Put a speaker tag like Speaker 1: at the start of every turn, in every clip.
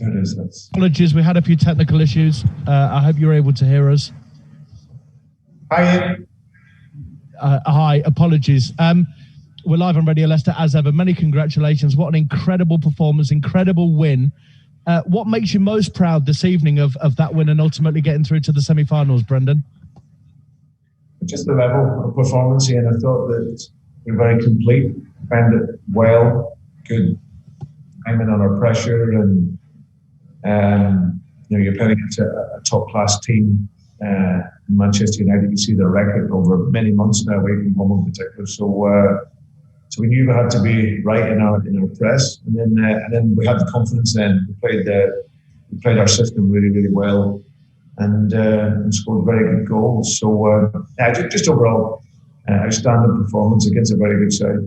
Speaker 1: It is. That's...
Speaker 2: Apologies, we had a few technical issues. I hope you're able to hear us.
Speaker 1: Hi.
Speaker 2: Hi, apologies. We're live on Radio Leicester as ever. Many congratulations. What an incredible performance, incredible win. What makes you most proud this evening of that win and ultimately getting through to the semi-finals, Brendan?
Speaker 1: Just the level of performance here, and I thought that we were very complete, found it well, good timing on our pressure, and you're playing against a top-class team. Manchester United, you see their record over many months now, away from home in particular. So we knew we had to be right in our press, and then we had the confidence. Then we played our system really, really well, and scored very good goals. So just overall, outstanding performance against a very good side.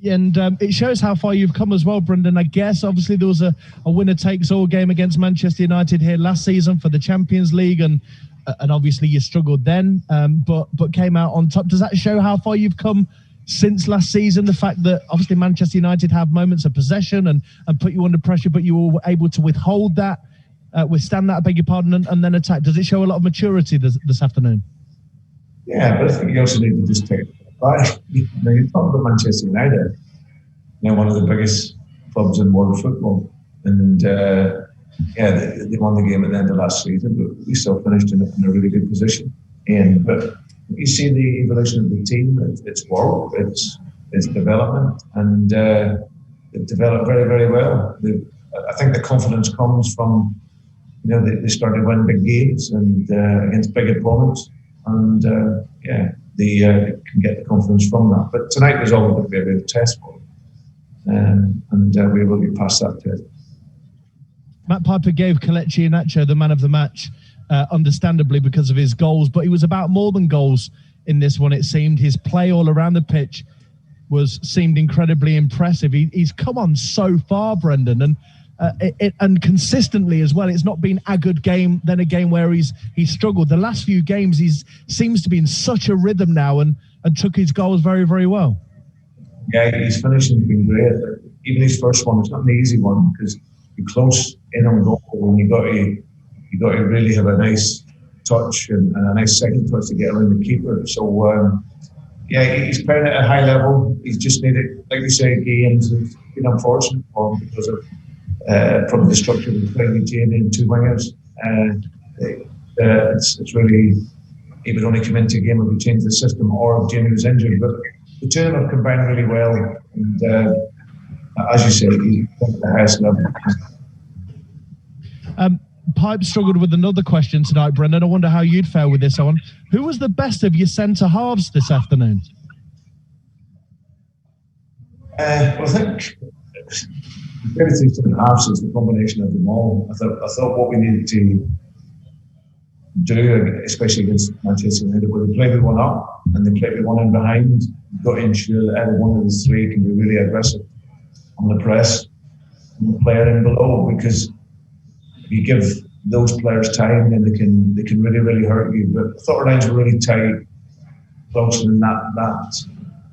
Speaker 2: And it shows how far you've come as well, Brendan. I guess obviously there was a winner-takes-all game against Manchester United here last season for the Champions League, and obviously you struggled then, but came out on top. Does that show how far you've come since last season? The fact that obviously Manchester United have moments of possession and put you under pressure, but you were able to withstand that, I beg your pardon, and then attack. Does it show a lot of maturity this afternoon?
Speaker 1: Yeah, but I think you also need to just take it back. You talk about Manchester United, one of the biggest clubs in world football, and they won the game at the end of last season, but we still finished in a really good position. But you see the evolution of the team, it's work, it's development, and they've developed very, very well. I think the confidence comes from, they started winning big games and against big opponents, and they can get the confidence from that. But tonight there's always going to be a bit of a test for them, and we will get past that test.
Speaker 2: Matt Piper gave Kelechi Iheanacho the man of the match, understandably because of his goals, but he was about more than goals in this one, it seemed. His play all around the pitch seemed incredibly impressive. He's come on so far, Brendan, and consistently as well. It's not been a good game, then a game where he's struggled. The last few games, he seems to be in such a rhythm now and took his goals very, very well.
Speaker 1: Yeah, his finishing's been great. Even his first one, it's not an easy one because you're close in on goal, and you got to really have a nice touch and a nice second touch to get around the keeper. So he's playing at a high level. He's just needed, like we say, games. It's been unfortunate for him because of probably the structure of playing Jamie and two wingers. It's really, he would only come into a game if we changed the system or if Jamie was injured. But the two of them have combined really well, and as you say, he's at the highest level.
Speaker 2: Pipe struggled with another question tonight, Brendan. I wonder how you'd fare with this one. Who was the best of your centre halves this afternoon?
Speaker 1: Well, I think everything centre halves is the combination of them all. I thought what we needed to do, especially against Manchester United, where they play with one up and they play with one in behind, you've got to ensure that every one of the three can be really aggressive on the press and the player in below, because if you give those players time, then they can really, really hurt you. But I thought our lines were really tight, close, and that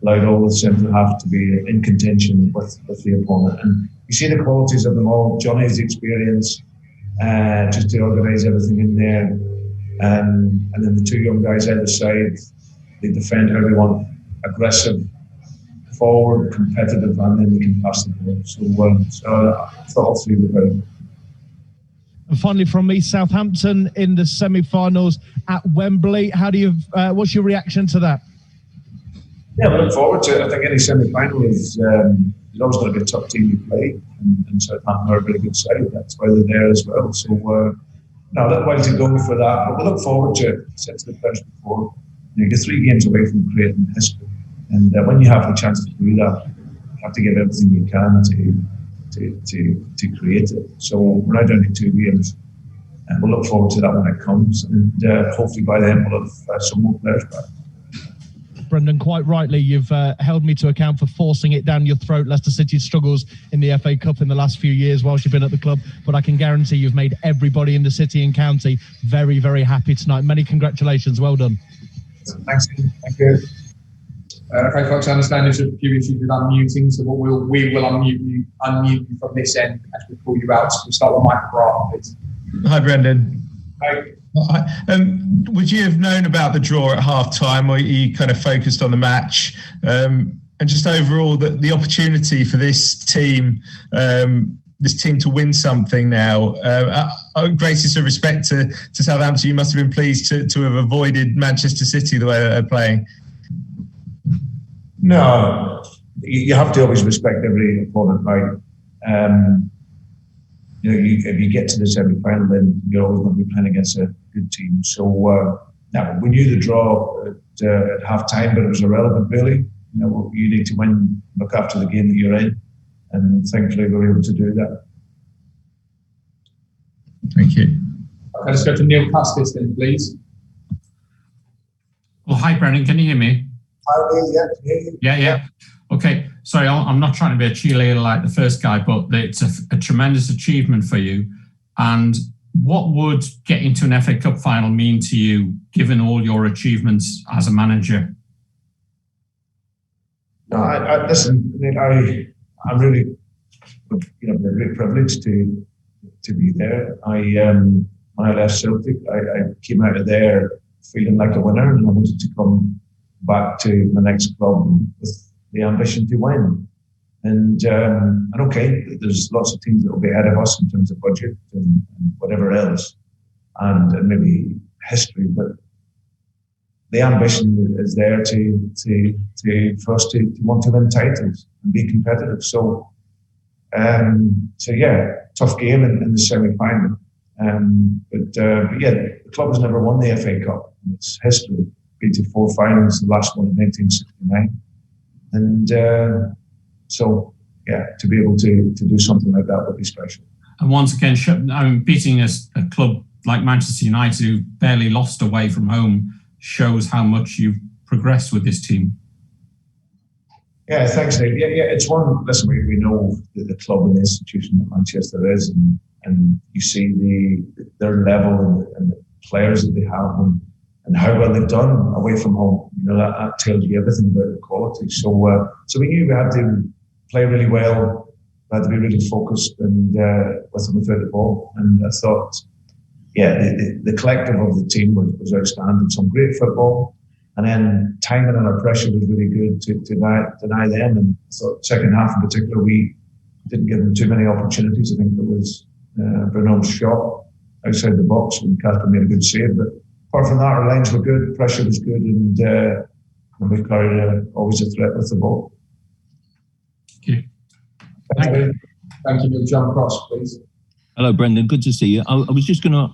Speaker 1: allowed all the centre half to be in contention with the opponent. And you see the qualities of them all. Johnny's experience, just to organise everything in there, and then the two young guys either side, they defend everyone, aggressive, forward, competitive, and then they can pass the ball. So I thought all three were very good.
Speaker 2: And finally, from me, Southampton in the semi-finals at Wembley. How do you? What's your reaction to that?
Speaker 1: Yeah, we look forward to it. I think any semi-final is always going to be a tough team to play, and Southampton are a really good side. That's why they're there as well. So, a little while to go for that, but we look forward to it. I said to the players before, you're 3 games away from creating history, and when you have the chance to do that, you have to give everything you can to create it. So we're now down to 2 games, and we'll look forward to that when it comes, and hopefully by then we'll have some more players back.
Speaker 2: Brendan, quite rightly, you've held me to account for forcing it down your throat. Leicester City's struggles in the FA Cup in the last few years whilst you've been at the club, but I can guarantee you've made everybody in the city and county very, very happy tonight. Many congratulations. Well done.
Speaker 1: Thanks. Thank you.
Speaker 3: Okay, folks, I understand there's a few issues with unmuting, so we will unmute you from this end as we'll call you out. So we'll start with Michael Bratton, please.
Speaker 4: Hi, Brendan.
Speaker 3: Hi.
Speaker 4: Would you have known about the draw at half-time, or you kind of focused on the match? And just overall, the opportunity for this team to win something now. Greatest of respect to Southampton, you must have been pleased to have avoided Manchester City the way that they're playing.
Speaker 1: No, you have to always respect every opponent, right? If you get to the semi-final, then you're always going to be playing against a good team. So now we knew the draw at half-time, but it was irrelevant, really. You need to win, look after the game that you're in, and thankfully we were able to do that.
Speaker 4: Thank you.
Speaker 3: Okay, let's go to Neil Custis then, please.
Speaker 5: Well, hi, Brendan. Can you hear me?
Speaker 1: Hi, Neil.
Speaker 5: Yeah. Okay. Sorry, I'm not trying to be a cheerleader like the first guy, but it's a tremendous achievement for you. And what would getting to an FA Cup final mean to you, given all your achievements as a manager?
Speaker 1: No, listen. I'm really, very privileged to be there. When I left Celtic, I came out of there feeling like a winner, and I wanted to come back to my next club with the ambition to win. And okay, there's lots of teams that will be ahead of us in terms of budget and whatever else, and maybe history, but the ambition is there for us to want to win titles and be competitive. So yeah, tough game in the semi-final. But yeah, the club has never won the FA Cup. It's history. Been to 4 finals, the last one in 1969. And so, yeah, to be able to do something like that would be special.
Speaker 5: And once again, beating a club like Manchester United, who barely lost away from home, shows how much you've progressed with this team.
Speaker 1: Yeah, thanks, Nick. Yeah, it's one. Listen, we know the club and the institution that Manchester is, and you see their level and the players that they have and how well they've done away from home. That tells you everything about the quality. So we knew we had to play really well, we had to be really focused and with and without the ball. And I thought, yeah, the collective of the team was outstanding. Some great football. And then timing under pressure was really good to deny them. And I thought second half in particular, we didn't give them too many opportunities. I think there was Bruno's shot outside the box and Casper made a good save. But apart from that, our lines were good, pressure was good, and we carried always a threat with the ball.
Speaker 5: Thank you.
Speaker 3: Thank you, John Cross, please.
Speaker 6: Hello, Brendan. Good to see you. I was just going to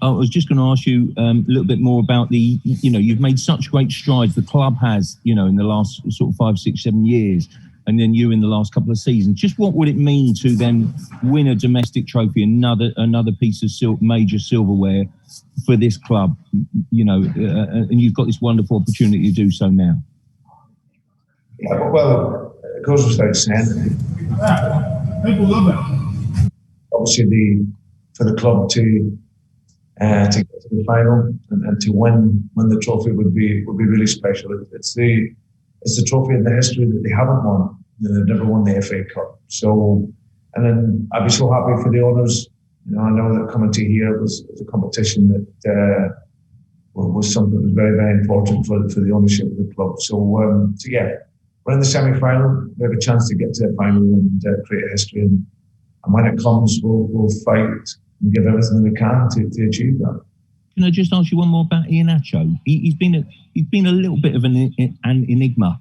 Speaker 6: ask you a little bit more about the. You've made such great strides. The club has, in the last sort of 5, 6, 7 years, and then you in the last couple of seasons. Just what would it mean to then win a domestic trophy, another piece of major silverware for this club? And you've got this wonderful opportunity to do so now.
Speaker 1: Yeah, well, it goes without saying.
Speaker 3: People love it.
Speaker 1: Obviously, for the club to get to the final and to win the trophy would be really special. It's the trophy in the history that they haven't won. They've never won the FA Cup. So, and then I'd be so happy for the owners. I know that coming to here was a competition that was something that was very, very important for the ownership of the club. So yeah, we're in the semi-final. We have a chance to get to the final and create a history. And when it comes, we'll fight and give everything we can to achieve that.
Speaker 6: Can I just ask you one more about Iheanacho? He's been a little bit of an enigma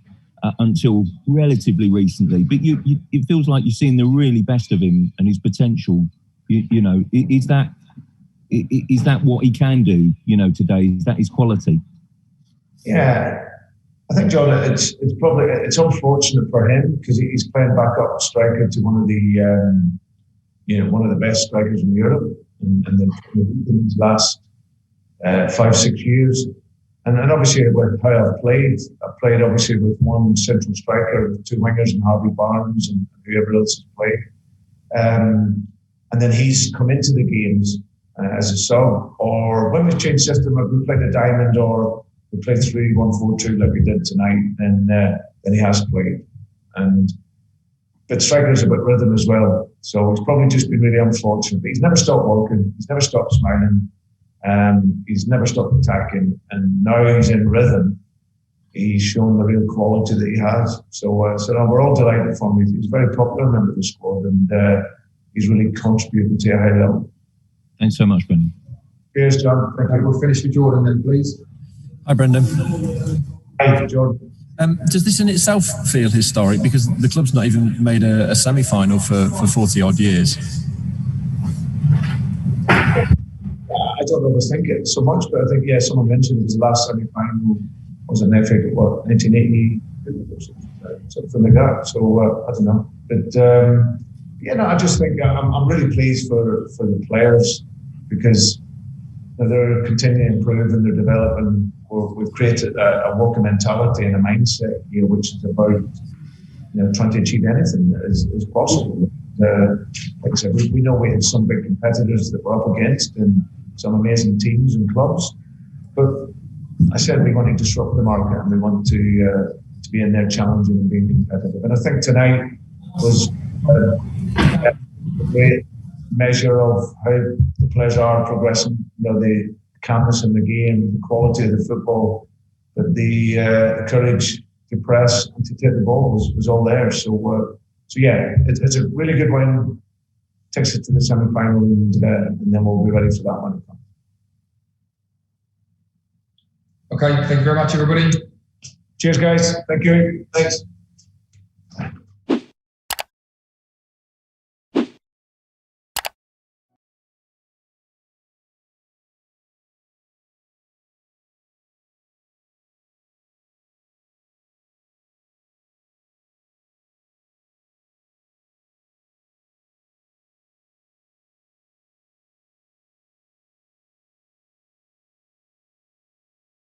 Speaker 6: until relatively recently, but it feels like you're seeing the really best of him and his potential. Is that what he can do? Today, is that his quality?
Speaker 1: Yeah, I think, John, it's unfortunate for him because he's playing backup striker to one of the best strikers in Europe, and then in his last 5, 6 years. And obviously with how I've played obviously with one central striker, 2 wingers and Harvey Barnes and whoever else has played. And then he's come into the games as a sub, or when we changed system, if we played a diamond or we played 3-1-4-2 like we did tonight, then he has played. But but striker's about rhythm as well. So it's probably just been really unfortunate. But he's never stopped working. He's never stopped smiling. He's never stopped attacking. And now he's in rhythm. He's shown the real quality that he has. So we're all delighted for him. He's a very popular member of the squad, and he's really contributed to a high level.
Speaker 6: Thanks so much, Brendan.
Speaker 1: Cheers, John. Thank you.
Speaker 3: We'll finish with Jordan then, please.
Speaker 7: Hi, Brendan.
Speaker 1: Hi, Jordan.
Speaker 7: Does this in itself feel historic? Because the club's not even made a semi-final for 40 odd years.
Speaker 1: I don't always think it so much, but I think, yeah, someone mentioned it was the last semi-final was an FA Cup, what, 1980, something like that. So I don't know. But I just think I'm really pleased for the players, because they're continuing to improve and they're developing. We've created a working mentality and a mindset here, which is about trying to achieve anything that is possible. Like I said, we know we have some big competitors that we're up against and some amazing teams and clubs, but I said we want to disrupt the market and we want to be in there challenging and being competitive. And I think tonight was a great measure of how the players are progressing. The calmness in the game, the quality of the football, but the courage to press and to take the ball was all there. So yeah, it's a really good win. Takes it to the semi-final, and then we'll be ready for that one.
Speaker 3: Okay, thank you very much, everybody.
Speaker 1: Cheers, guys. Thank you. Thanks.